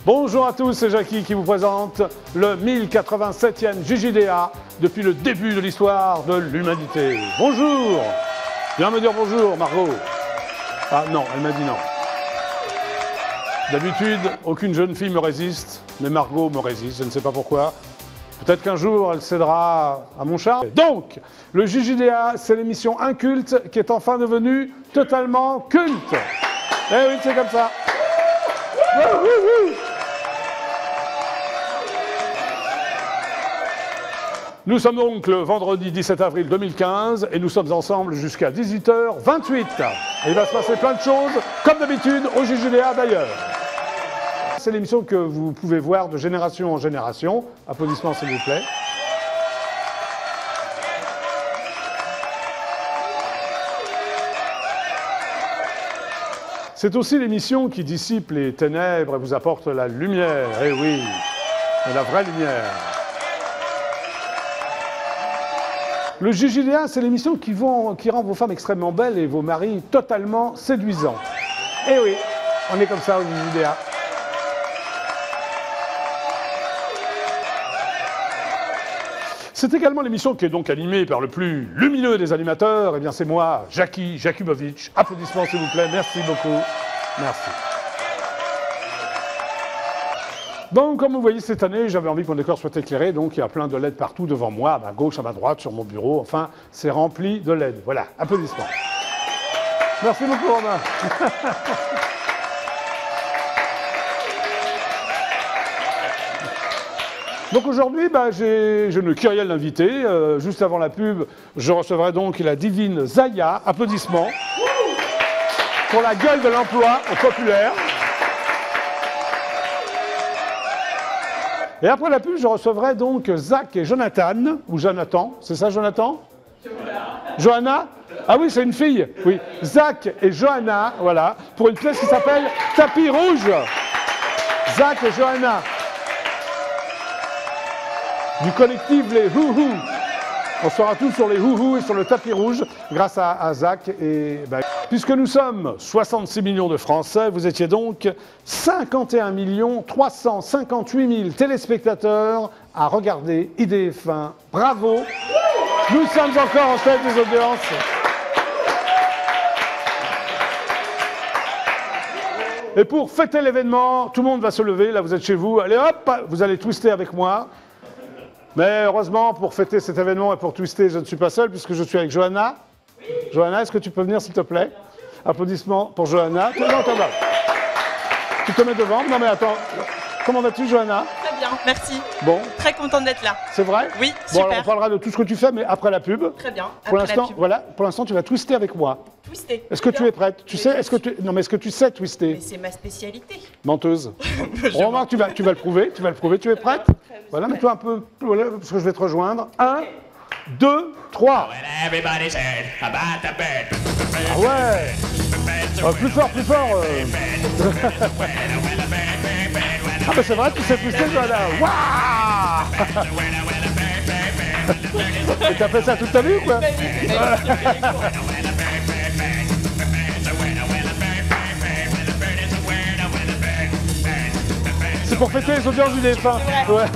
Bonjour à tous, c'est Jackie qui vous présente le 1087e JJDA depuis le début de l'histoire de l'humanité. Bonjour! Viens me dire bonjour, Margot. Ah non, elle m'a dit non. D'habitude, aucune jeune fille me résiste, mais Margot me résiste, je ne sais pas pourquoi. Peut-être qu'un jour, elle cédera à mon charme. Donc, le JJDA, c'est l'émission inculte qui est enfin devenue totalement culte. Eh oui, c'est comme ça. Nous sommes donc le vendredi 17 avril 2015 et nous sommes ensemble jusqu'à 18h28. Et il va se passer plein de choses, comme d'habitude, au JJDA d'ailleurs. C'est l'émission que vous pouvez voir de génération en génération. Applaudissements s'il vous plaît. C'est aussi l'émission qui dissipe les ténèbres et vous apporte la lumière. Eh oui, la vraie lumière. Le JJDA, c'est l'émission qui rend vos femmes extrêmement belles et vos maris totalement séduisants. Eh oui, on est comme ça au JJDA. C'est également l'émission qui est donc animée par le plus lumineux des animateurs. Eh bien, c'est moi, Jackie Jakubowicz. Applaudissements, s'il vous plaît. Merci beaucoup. Merci. Donc, comme vous voyez, cette année, j'avais envie que mon décor soit éclairé. Donc, il y a plein de LED partout devant moi, à ma gauche, à ma droite, sur mon bureau. Enfin, c'est rempli de LED. Voilà, applaudissements. Merci beaucoup, Romain. Donc aujourd'hui, je ne Kyrielle l'invité. Juste avant la pub, je recevrai donc la divine Zaya. Applaudissements pour la gueule de l'emploi populaire. Et après la pub, je recevrai donc Zach et Jonathan, ou Jonathan, c'est ça Jonathan? Johanna? Ah oui, c'est une fille. Oui. Zach et Johanna, voilà, pour une pièce qui s'appelle Tapis Rouge. Zach et Johanna. Du collectif Les Houhou. On sera tous sur les Houhou et sur le tapis rouge grâce à Zach. Et puisque nous sommes 66 millions de Français, vous étiez donc 51 358 000 téléspectateurs à regarder IDF1. Bravo. Nous sommes encore en tête des audiences. Et pour fêter l'événement, tout le monde va se lever. Là, vous êtes chez vous. Allez hop, vous allez twister avec moi. Mais heureusement, pour fêter cet événement et pour twister, je ne suis pas seul puisque je suis avec Johanna. Oui. Johanna, est-ce que tu peux venir s'il te plaît? Applaudissements pour Johanna. Non, attends, tu te mets devant. Non mais attends, comment vas-tu Johanna? Très bien, merci. Bon. Très contente d'être là. C'est vrai? Oui, bon, super. Alors on parlera de tout ce que tu fais, mais après la pub. Très bien, pour l'instant, voilà, pour l'instant tu vas twister avec moi. Twister. Est-ce que tu es prête? Tu sais, non mais est-ce que tu sais twister? Mais c'est ma spécialité. Menteuse. Romain, tu vas le prouver, tu es prête? Voilà, mets-toi un peu, voilà, parce que je vais te rejoindre. 1, 2, 3. Ah ouais. Plus fort, plus fort. Ah mais c'est vrai, tu sais twister, Johanna. Waouh. Et t'as fait ça toute ta vie ou quoi? C'est pour fêter les audiences du DF1. Ouais.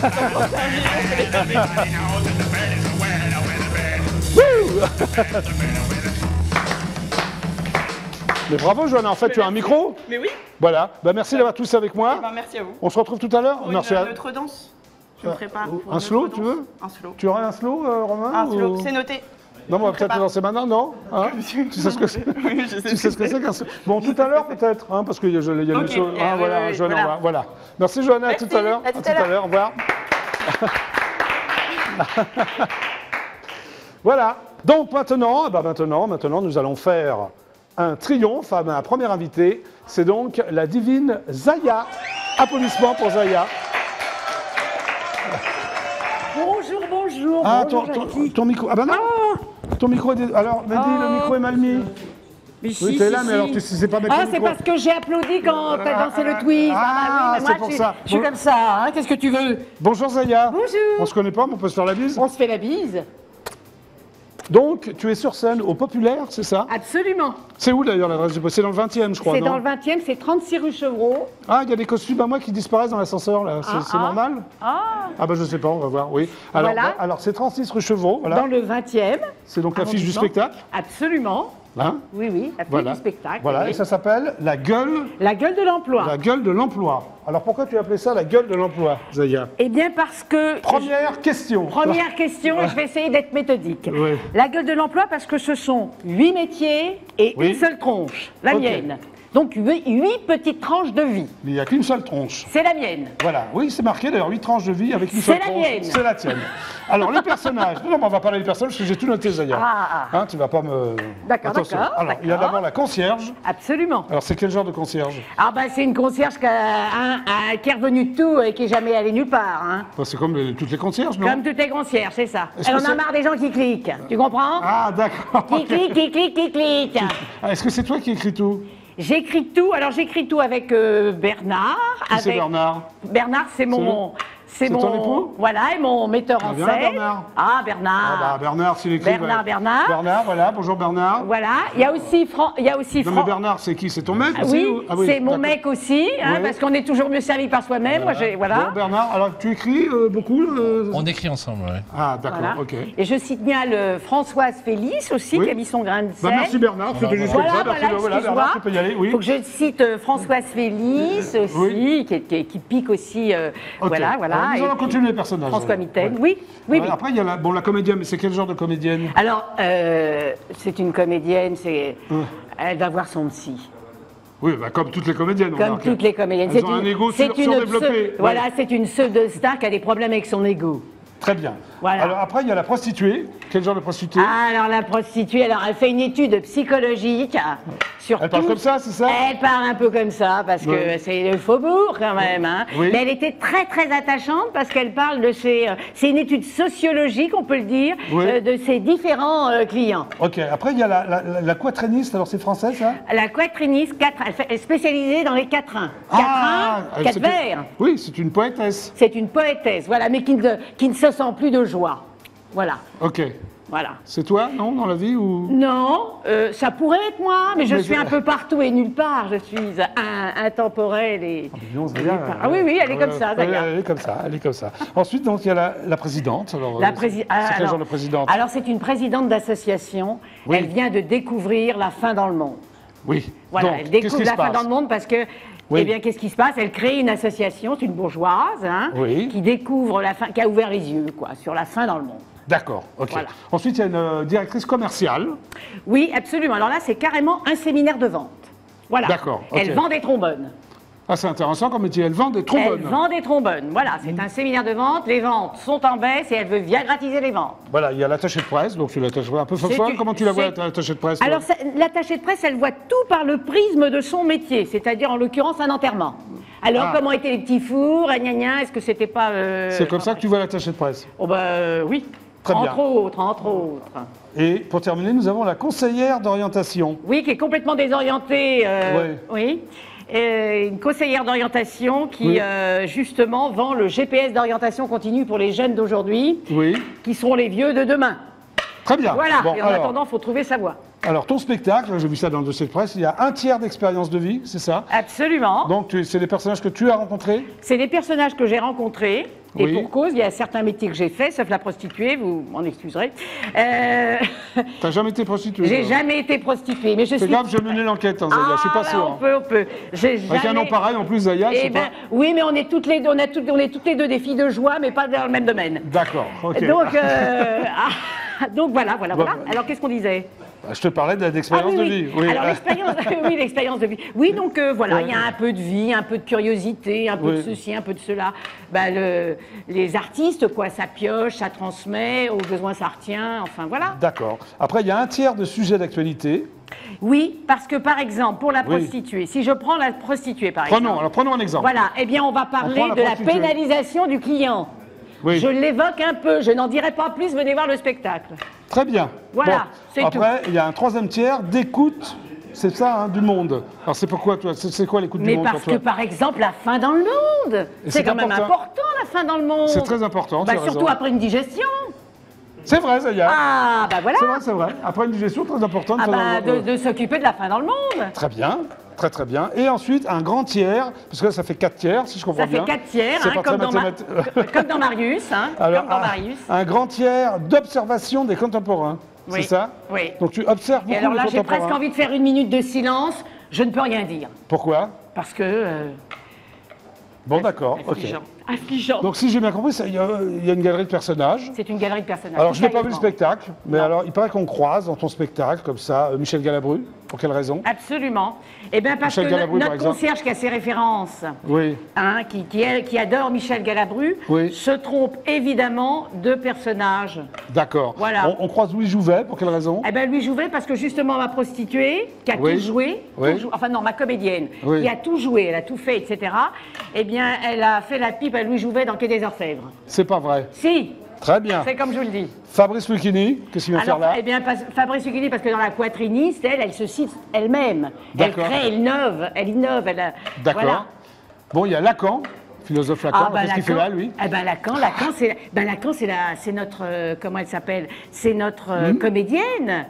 Mais bravo Johanna, en fait tu as un micro. Mais oui. Voilà, merci d'avoir tous avec moi. Merci à vous. On se retrouve tout à l'heure. Merci à notre danse. Je me prépare. Un slow, tu veux? Un slow. Tu aurais un slow, Romain? Un slow, c'est noté. Non, on va peut-être le lancer maintenant, non hein? Tu sais ce que c'est? Oui, je sais. Tu sais ce que c'est qu'un slow? Bon, tout à l'heure peut-être, hein, parce qu'il y a une chose. Ah, voilà, Johanna, voilà. Merci Johanna, à tout à l'heure. À tout à l'heure, au revoir. Voilà. Donc maintenant, maintenant, nous allons faire un triomphe à ma première invitée. C'est donc la divine Zaya. Applaudissements pour Zaya. Bonjour, bonjour. Ah, bonjour ton micro. Ah ben non. Ton micro est. Alors, Mehdi, le micro est mal mis. Mais Oui, si, t'es si, là, mais si. alors tu sais pas mettre Ah, le c'est micro. parce que j'ai applaudi quand t'as dansé le twist. Ah, mais c'est moi, pour je suis- ça. Je suis comme ça, hein. Qu'est-ce que tu veux? Bonjour Zaya. Bonjour. On se connaît pas, mais on peut se faire la bise. On se fait la bise? Donc, tu es sur scène au Populaire, c'est ça? Absolument. C'est où d'ailleurs l'adresse du poste? C'est dans le 20e, je crois, C'est non? dans le 20e, c'est 36 rue Chevreau. Ah, il y a des costumes à moi qui disparaissent dans l'ascenseur, là. C'est normal? Ah, Ah, bah je sais pas, on va voir, oui. Alors, Voilà. alors c'est 36 rue Chevreau, voilà. dans le 20e. C'est donc l'affiche du arrondissement. spectacle. Absolument. Hein? Oui, oui, la Voilà. du spectacle. Voilà, oui. et ça s'appelle La gueule La gueule de l'emploi. de l'emploi. Alors pourquoi tu as appelé ça La gueule de l'emploi, Zaya? Eh bien parce que... Première question. Première question, et je vais essayer d'être méthodique. Oui. La gueule de l'emploi parce que ce sont 8 métiers et Oui. une seule tronche, la Ok. mienne. Donc 8 petites tranches de vie. Mais il n'y a qu'une seule tronche. C'est la mienne. Voilà, oui, c'est marqué d'ailleurs, 8 tranches de vie avec une C'est seule la tranche. mienne. C'est la tienne. Alors les personnages, non, mais on va parler des personnages parce que j'ai tout noté, Zaya. Ah. Hein, tu vas pas me... D'accord, Attention. d'accord, Alors, il y a d'accord. d'abord la concierge. Absolument. Alors c'est quel genre de concierge? Ah bah c'est une concierge qui est revenue de tout et qui est jamais allée nulle part. Hein. Bah, c'est comme toutes les concierges, non? Comme toutes les concierges, c'est ça. Est-ce Elle que en a c'est- marre des gens qui cliquent. Tu comprends? Ah, d'accord. Qui cliquent, qui cliquent, qui cliquent. Ah, est-ce que c'est toi qui écris tout? J'écris tout. Alors j'écris tout avec Bernard. Qui c'est Bernard? Bernard, c'est mon. C'est ton époux? Voilà, et mon metteur en bien, scène. Bernard. Ah, Ah Bernard. bah Bernard, s'il écrit... Bernard, Bernard. Bernard, voilà, bonjour Bernard. Voilà. Il y a aussi Non mais Bernard, c'est qui? C'est ton mec aussi, Oui, ou- Ah c'est mon d'accord. mec aussi, hein, Oui. parce qu'on est toujours mieux servi par soi-même. Moi, voilà. Bon, Bernard, alors tu écris beaucoup On écrit ensemble, ouais. Ah, d'accord, Voilà. ok. Et je signale Françoise Félix aussi, Oui. qui a mis son grain de Bah, sel. merci Bernard, c'était juste Voilà, comme ça. voilà, Merci, voilà, excuse-moi. Bernard, tu peux y aller, oui. Faut que je cite Françoise Félix aussi, Oui. qui pique aussi. Ok. Voilà, voilà. Alors, nous Et allons puis continuer les personnages. François alors. Mitaine, Ouais. oui, oui, oui. Après, il y a la comédienne, mais c'est quel genre de comédienne? Alors, c'est une comédienne, elle va voir son psy. Oui, bah, comme toutes les comédiennes. on Comme remarque. toutes les comédiennes. Elles ont un ego surdéveloppé. Voilà, Ouais. c'est une pseudo-star qui a des problèmes avec son ego. Très bien. Voilà. Alors après, il y a la prostituée. Quel genre de prostituée? Ah, alors la prostituée, alors elle fait une étude psychologique sur Elle parle tout- comme ça, c'est ça? Elle parle un peu comme ça, parce que Ouais. c'est le faubourg quand même. Hein. Oui. Mais elle était très très attachante parce qu'elle parle de ses... c'est une étude sociologique, on peut le dire, Oui. de ses différents clients. Ok, après, il y a la quatrainiste. Alors, c'est français, ça? La quatriniste, elle est spécialisée dans les quatrains. elle- Quatre c'est- vers. Oui, c'est une poétesse. C'est une poétesse, voilà, mais qui ne se sent plus de joie. Voilà, Ok. voilà. C'est toi, non, dans la vie ou... Non, ça pourrait être moi, mais je Mais suis je- un peu partout et nulle part. Je suis intemporelle et... Non, Zaya, Ah oui, oui, elle est comme ça, oui, Zaya. elle est comme ça, elle est comme ça. Ensuite, donc, il y a la présidente. Alors, La c'est quel genre de présidente? Alors, c'est une présidente d'association. Oui. Elle vient de découvrir la fin dans le monde. Oui. Voilà, Donc, elle qu'est-ce découvre qui la se fin passe? dans le monde parce que, Oui. eh bien, qu'est-ce qui se passe? Elle crée une association, c'est une bourgeoise, hein, Oui. qui découvre la fin, qui a ouvert les yeux, quoi, sur la fin dans le monde. D'accord, ok. Voilà. Ensuite, il y a une directrice commerciale. Oui, absolument. Alors là, c'est carrément un séminaire de vente. Voilà. D'accord, ok. Elle vend des trombones. Ah, c'est intéressant comme métier. Elle vend des trombones. Elle vend des trombones. Voilà, c'est un séminaire de vente. Les ventes sont en baisse et elle veut viagratiser les ventes. Voilà, il y a l'attaché de presse, donc tu l'attaches un peu folle. C'est- Comment tu la vois, c'est- l'attaché de presse? toi Alors, l'attachée de presse, elle voit tout par le prisme de son métier, c'est-à-dire en l'occurrence un enterrement. Alors, Ah. comment étaient les petits fours, gna gna, est-ce que c'était pas... C'est comme ça que tu vois l'attaché de presse. Oh bah oui. Très bien. Entre autres, entre autres. Et pour terminer, nous avons la conseillère d'orientation. Oui, qui est complètement désorientée. Ouais. Oui. Une conseillère d'orientation qui, Oui. justement, vend le GPS d'orientation continue pour les jeunes d'aujourd'hui, Oui. qui seront les vieux de demain. Très bien. Voilà. Bon, Et en attendant, il faut trouver sa voie. alors, ton spectacle, j'ai vu ça dans le dossier de presse, il y a un tiers d'expérience de vie, c'est ça? Absolument. Donc, c'est des personnages que tu as rencontrés? C'est des personnages que j'ai rencontrés. Et Oui. pour cause, il y a certains métiers que j'ai faits, sauf la prostituée, vous m'en excuserez. T'as jamais été prostituée? J'ai toi? jamais été prostituée, mais je C'est suis... grave, je vais mener l'enquête, hein, Zaya, je suis pas bah, sûr. on peut, on peut. J'ai Avec un nom jamais- pareil, en plus, Zaya, Eh c'est ben, pas... oui, mais on est toutes les deux, on est toutes les deux des filles de joie, mais pas dans le même domaine. D'accord, ok. Donc, donc voilà. Bon. Alors qu'est-ce qu'on disait? Je te parlais d'expérience Ah oui, de vie. oui. Alors l'expérience, oui, l'expérience de vie. Oui, donc voilà, il y a un peu de vie, un peu de curiosité, un peu de Oui. ceci, un peu de cela. Bah, les artistes, quoi, ça pioche, ça transmet, au besoin ça retient, enfin voilà. D'accord. Après, il y a un tiers de sujets d'actualité. Oui, parce que par exemple, pour la Oui. prostituée, si je prends la prostituée par exemple. Prenons un exemple. Voilà, eh bien on va parler prend la de la prostituée. pénalisation du client. Oui. Je l'évoque un peu, je n'en dirai pas plus, venez voir le spectacle. Très bien. Voilà, c'est Après, il y a un troisième tiers d'écoute c'est ça, hein, du monde. Alors c'est pourquoi, toi, c'est quoi l'écoute du Mais monde parce pour toi? que, par exemple, la faim dans le monde, Et c'est c'est quand même important. important, la faim dans le monde. C'est très important, tu as Surtout raison. après une digestion. C'est vrai, Zaya. Ah, bah voilà. C'est vrai. Après une digestion, très importante. Ah, très bah, importante. de s'occuper de la faim dans le monde. Très bien, très bien. Et ensuite, un grand tiers, parce que là, ça fait 4 tiers, si je comprends Ça bien. fait 4 tiers, C'est hein, pas comme, très dans mathématique. comme dans Marius. Hein, Alors, comme dans Marius. un grand tiers d'observation des contemporains, Oui, c'est ça? oui. Donc tu observes beaucoup Et alors les là, j'ai contemporains. presque envie de faire une minute de silence. Je ne peux rien dire. Pourquoi? Parce que... Bon, d'accord, ok. affligeant. Affligeant. Donc si j'ai bien compris, il y a une galerie de personnages. C'est une galerie de personnages. Alors je n'ai pas vu le sérieusement. spectacle, mais alors il paraît qu'on croise dans ton spectacle, comme ça, Michel Galabru. Pour quelle raison? Absolument. Eh bien, parce Michel que Galabru, par notre exemple. concierge qui a ses références, Oui, hein, qui adore Michel Galabru, Oui. se trompe évidemment de personnage. d'accord. Voilà. On croise Louis Jouvet, pour quelle raison? Eh bien, lui jouait parce que justement, ma prostituée, qui a Oui. tout joué, Oui. enfin non, ma comédienne, Oui. qui a tout joué, elle a tout fait, etc., eh bien, elle a fait la pipe à Louis Jouvet dans Quai des Orfèvres. C'est pas vrai. Si, Très bien. c'est comme je vous le dis. Fabrice Lucchini, qu'est-ce qu'il vient faire Alors, là? eh bien, Fabrice Lucchini, parce que dans la poitriniste, elle se cite elle-même. Elle D'accord. crée, elle innove, D'accord. Voilà. Bon, il y a Lacan, philosophe Lacan. bah, Qu'est-ce qu'il fait là, lui? Eh ben Lacan, c'est notre, comment elle s'appelle? C'est notre comédienne.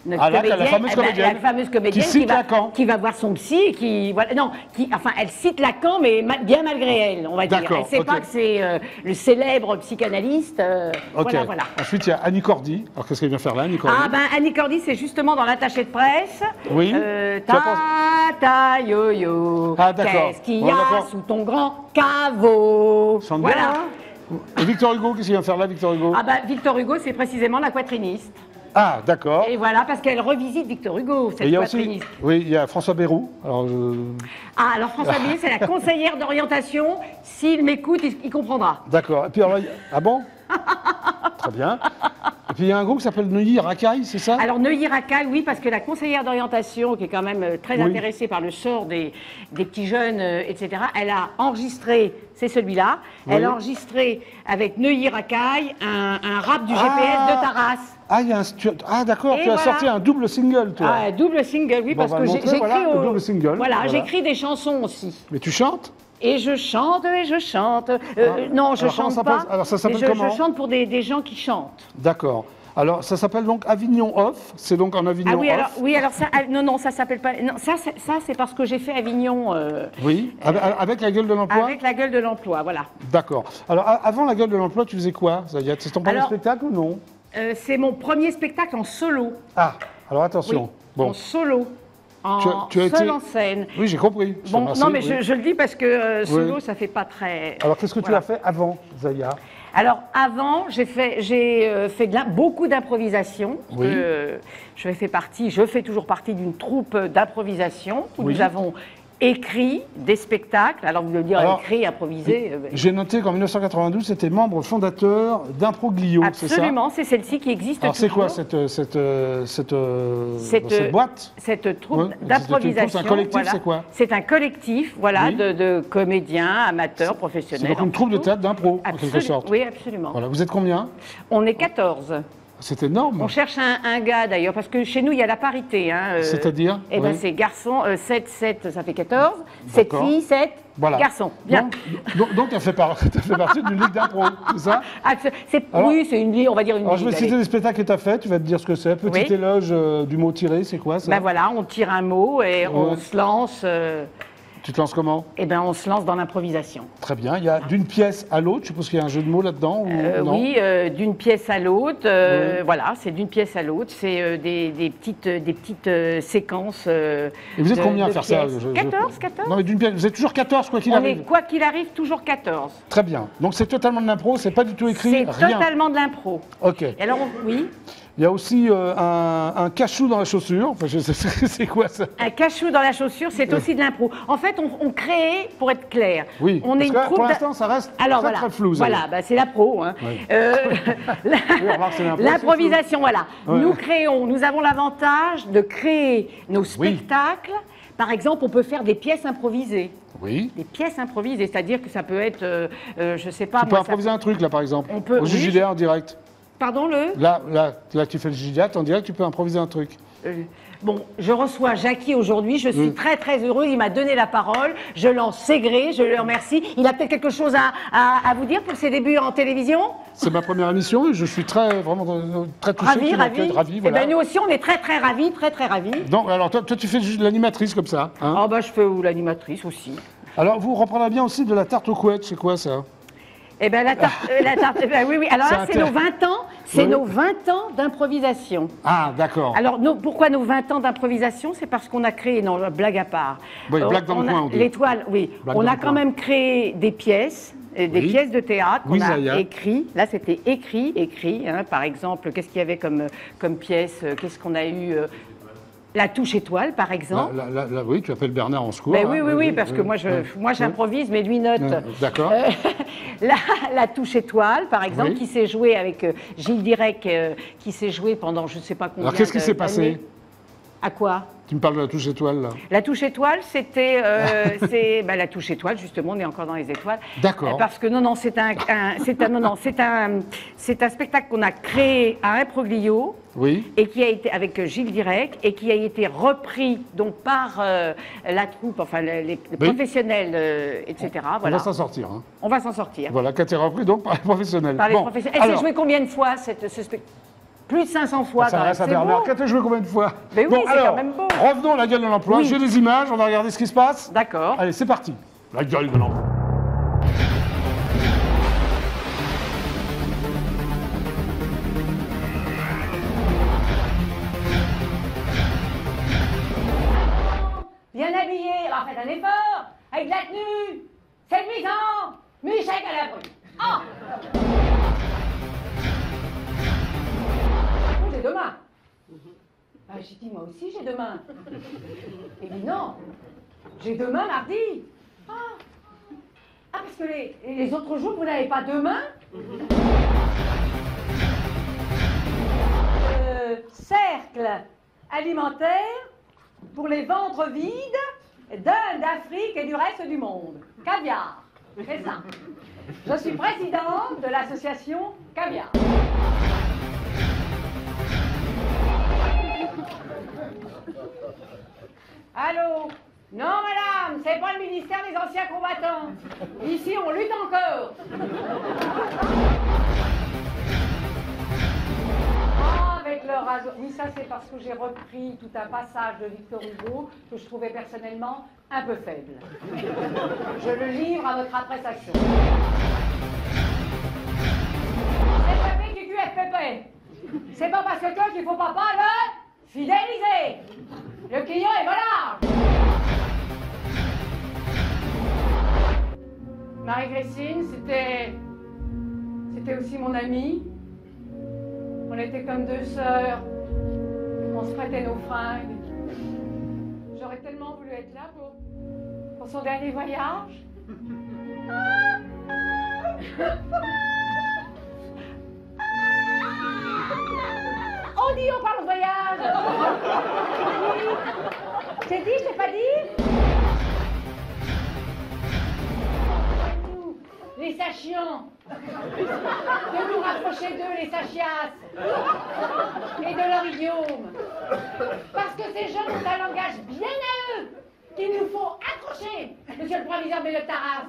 Notre Ah, là, la fameuse eh ben, comédienne. la fameuse comédienne Qui cite Lacan. qui va voir son psy et qui, voilà, non, enfin, elle cite Lacan, mais bien malgré elle, on va dire. D'accord, Elle ne sait ok. pas que c'est le célèbre psychanalyste. Ok. Voilà. Ensuite, il y a Annie Cordy. Alors, qu'est-ce qu'elle vient faire là, Annie Cordy? Ah ben Annie Cordy, c'est justement dans l'attaché de presse. Oui. Tu as Ta yo yo. Ah, d'accord. Qu'est-ce qu'il Bon, y a d'accord. sous ton grand caveau? Chante bien, Voilà. hein? Et Victor Hugo, qu'est-ce qu'il vient faire là, Victor Hugo? Ah ben Victor Hugo, c'est précisément la poitriniste. Ah, d'accord. Et voilà, parce qu'elle revisite Victor Hugo, Et cette il y a aussi, poitriniste. oui, il y a François Bayrou. Alors, Ah, alors François Billet, c'est la conseillère d'orientation. S'il m'écoute, il comprendra. d'accord. Et puis alors, ah bon? Très bien. Et puis il y a un groupe qui s'appelle Neuilly Racaille, c'est ça? Alors Neuilly-Racal, oui, parce que la conseillère d'orientation, qui est quand même très Oui. intéressée par le sort des petits jeunes, etc., elle a enregistré, c'est celui-là, Oui. elle a enregistré avec Neuilly-Racaille un rap du GPS Ah. de Taras. Ah, ah d'accord, Et tu as voilà. sorti un double single, toi. Ah, double single, oui, Bon, parce on va que le montrer, voilà, j'écris le double single, Voilà, voilà. j'écris des chansons aussi. Mais tu chantes? Et je chante, et je chante. Non, je Alors, comment chante ça pas. s'appelle? Alors, ça s'appelle mais comment? je chante pour des gens qui chantent. D'accord. Alors, ça s'appelle donc Avignon Off. C'est donc en Avignon Ah oui, Off. alors ça, non, ça s'appelle pas. Non, ça c'est parce que j'ai fait Avignon Oui, avec la gueule de l'emploi. avec la gueule de l'emploi, voilà. D'accord. Alors, avant la gueule de l'emploi, tu faisais quoi, Zaya? C'est ton premier Alors- spectacle ou non? C'est mon premier spectacle en solo. Ah, alors Oui, attention. Bon. en solo. En Tu as seul été- en scène. Oui, j'ai compris. Je te Bon, remercie, non, mais oui. je le dis parce que solo, Oui. ça fait pas très. Alors, qu'est-ce que tu Voilà. as fait avant, Zaya? Alors avant, j'ai fait beaucoup d'improvisation. Oui. Je fais toujours partie d'une troupe d'improvisation où Oui. nous avons écrit des spectacles. Alors vous voulez dire Alors, écrit, improvisé. J'ai noté qu'en 1992, c'était membre fondateur d'Improglio, c'est ça? Absolument, c'est celle-ci qui existe Alors, c'est toujours. quoi cette boîte? Cette troupe Ouais, c'est une d'improvisation. troupe, c'est un collectif, voilà. c'est quoi? C'est un collectif, voilà, Oui. de comédiens, amateurs, C'est professionnels. donc une troupe de théâtre d'impro, en quelque sorte. Oui, absolument. Voilà. Vous êtes combien? On est 14. C'est énorme. On cherche un gars d'ailleurs, parce que chez nous, il y a la parité. Hein, C'est-à-dire? Eh bien, Oui. c'est garçon, 7, ça fait 14. 7 D'accord. filles, 7 Voilà. garçons. Bien. Donc tu as fait partie d'une ligue d'impro, c'est ça? Ah, Alors- oui, c'est une ligue, on va dire une Alors je vais ligue, citer allez. les spectacles que tu as fait, tu vas te dire ce que c'est. Petit Oui. éloge du mot tiré, c'est quoi ça? Ben voilà, on tire un mot et on se lance. Tu te lances comment? Eh ben, on se lance dans l'improvisation. Très bien. Il y a d'une pièce à l'autre, je suppose qu'il y a un jeu de mots là-dedans ou non? Oui, d'une pièce à l'autre. Oui. Voilà, c'est d'une pièce à l'autre. C'est des petites séquences. Et vous êtes combien à faire ça? 14, 14. Non mais d'une pièce, vous êtes toujours 14 quoi qu'il On arrive. est, quoi qu'il arrive, toujours 14. Très bien. Donc c'est totalement de l'impro, c'est pas du tout écrit, C'est rien. totalement de l'impro. Ok. Et alors, oui, Il y a aussi un cachou dans la chaussure. Enfin, je sais c'est quoi ça? un cachou dans la chaussure, c'est aussi de l'impro. En fait, on crée, pour être clair, Oui. on est une parce que troupe pour d'a- l'instant, ça reste Alors très, voilà, très flou. voilà, bah, c'est la pro. Hein. Oui. La- remarque, c'est l'impro, L'improvisation, voilà. Ouais. Nous avons l'avantage de créer nos spectacles. Par exemple, on peut faire des pièces improvisées. Oui. Des pièces improvisées, c'est-à-dire que ça peut être, je sais pas, Tu peux moi, ça- improviser un truc là par exemple. On peut- Au oui. JJDR en direct. Pardon, le Là, tu fais le JDA, on dirait que tu peux improviser un truc. Bon, je reçois Jackie aujourd'hui, je suis très très heureuse, il m'a donné la parole, je l'en sais gré, je le remercie. Il a peut-être quelque chose à vous dire pour ses débuts en télévision? C'est ma première émission et je suis vraiment très touché. Ravi. Voilà. Eh ben, nous aussi, on est très très ravis, très très ravis. Non, alors toi, tu fais juste l'animatrice comme ça. Hein. Oh bah je fais l'animatrice aussi. Alors, vous reprendrez bien aussi de la tarte aux couettes, c'est quoi ça? Eh bien, la tarte, eh ben, oui. Alors là, c'est nos 20 ans, c'est Oui. nos 20 ans d'improvisation. Ah, d'accord. Alors, pourquoi nos 20 ans d'improvisation? C'est parce qu'on a créé, non, blague à part. Oui, blague dans le coin, on dit. L'étoile, oui. Blague On dans a le quand coin. même créé des pièces. Pièces de théâtre qu'on Oui, a Zaya. écrit. Là, c'était écrit. Hein. Par exemple, qu'est-ce qu'il y avait comme pièce? Qu'est-ce qu'on a eu? La touche étoile, par exemple. Oui, tu appelles Bernard en secours. Ben hein. oui, parce que moi j'improvise, mais lui note. D'accord. La touche étoile, par exemple, Oui. qui s'est jouée avec Gilles Direct, qui s'est jouée pendant je ne sais pas combien Alors, qu'est-ce qui s'est passé? d'années. À quoi? Tu me parles de la touche étoile, là. La touche étoile, c'était la touche étoile, justement, on est encore dans les étoiles. D'accord. Parce que c'est un spectacle qu'on a créé à Improglio. Oui. Et qui a été avec Gilles Direct et qui a été repris donc par la troupe, enfin les professionnels, etc. On va s'en sortir. Hein. On va s'en sortir. Voilà, qui a été repris donc par les professionnels. Par les Bon, professionnels. Elle s'est jouée combien de fois ce spectacle? Plus de 500 fois. ça quand reste à même. C'est Bernard. beau. Qui a été joué combien de fois? Mais oui, bon, c'est alors, quand même beau. Revenons à la gueule de l'emploi. Oui. J'ai des images, on va regarder ce qui se passe. D'accord. Allez, c'est parti. La gueule de l'emploi. Bien habillé, alors faites un effort, avec de la tenue, séduisant, Michel Galabru. Ah j'ai deux mains. Ah, j'ai dit, moi aussi j'ai deux mains. Et dit non, j'ai deux mains mardi. Ah, parce que les autres jours, vous n'avez pas deux mains? Cercle alimentaire pour les ventres vides d'Inde, d'Afrique et du reste du monde. Caviar, c'est ça. Je suis présidente de l'association Caviar. Allô? Non, madame, c'est pas le ministère des anciens combattants. Ici, on lutte encore. Avec le rasoir. Oui, ça c'est parce que j'ai repris tout un passage de Victor Hugo que je trouvais personnellement un peu faible. Je le livre à votre appréciation. FPP, QQFPP. C'est pas parce que toi qu'il faut pas le fidéliser. Le client est volage. Marie-Christine, c'était aussi mon amie. On était comme deux sœurs. On se prêtait nos fringues. J'aurais tellement voulu être là pour son dernier voyage. On dit, on parle de voyage. J'ai dit, je t'ai pas dit? Les sachions. De nous rapprocher d'eux, les sachias. Et de leur idiome. Parce que ces gens ont un langage bien à eux qu'il nous faut accrocher, monsieur le proviseur de Taras.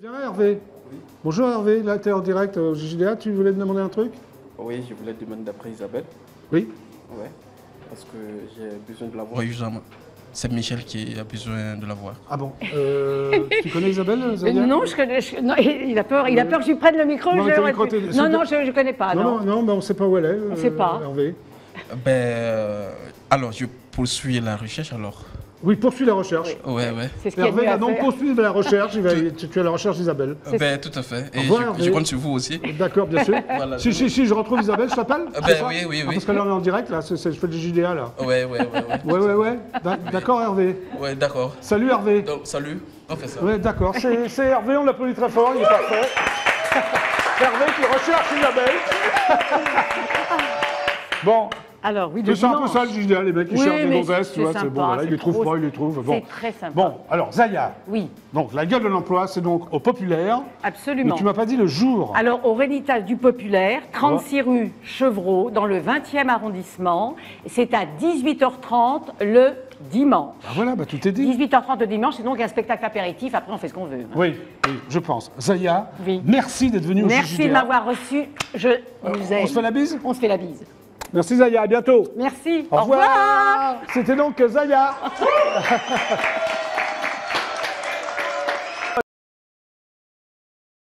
Viens là, Hervé. Oui. Bonjour Hervé, là tu es en direct au JDA, tu voulais te demander un truc? Oui, je voulais demander d'après Isabelle. Oui. Ouais. Parce que j'ai besoin de la voir. Oui, justement. C'est Michel qui a besoin de la voir. Ah bon tu connais Isabelle, Zaya? Non, non, il a peur que je lui prenne le micro. Non, je ne connais pas. Non, mais on ne sait pas où elle est. On ne sait pas. Hervé. Alors, je poursuis la recherche alors. Oui, poursuis la recherche. Oui. Ouais. C'est ce qu'il y a Hervé mieux à va donc faire. poursuivre la recherche. Tu es à la recherche d'Isabelle. Tout à fait. Et revoir, je compte sur vous aussi. D'accord, bien sûr. Voilà. Si, je retrouve Isabelle, je t'appelle? Oui. Parce que là, on est en direct, là, je fais le JDA, là. Ouais. Ouais. D'accord, Hervé. Ouais, d'accord. Salut, Hervé. Donc, salut, on fait ça. Ouais, d'accord. C'est Hervé, on l'applaudit très fort, il est parfait. Hervé qui recherche Isabelle. Bon, Alors, oui, le C'est un peu dimanche. ça le JDA, les mecs qui Oui, cherchent des mais gonzesses, tu vois, c'est c'est bon, sympa, voilà, ils c'est les trouvent trop- pas, ils les trouvent. Bon. C'est très sympa. Bon, alors Zaya, Oui, donc la gueule de l'emploi, c'est donc au populaire, mais absolument. tu m'as pas dit le jour. Alors, au Rénitas du Populaire, 36 rue Chevreau, dans le 20e arrondissement. C'est à 18h30 le dimanche. Bah voilà, bah tout est dit. 18h30 le dimanche, c'est donc un spectacle apéritif. Après, on fait ce qu'on veut. Oui, oui, je pense. Zaya, Oui. merci d'être venu au Merci JDA. de m'avoir reçu. Je vous aime. On se fait la bise? On se fait la bise. Merci Zaya, à bientôt. Merci. Au revoir. C'était donc Zaya.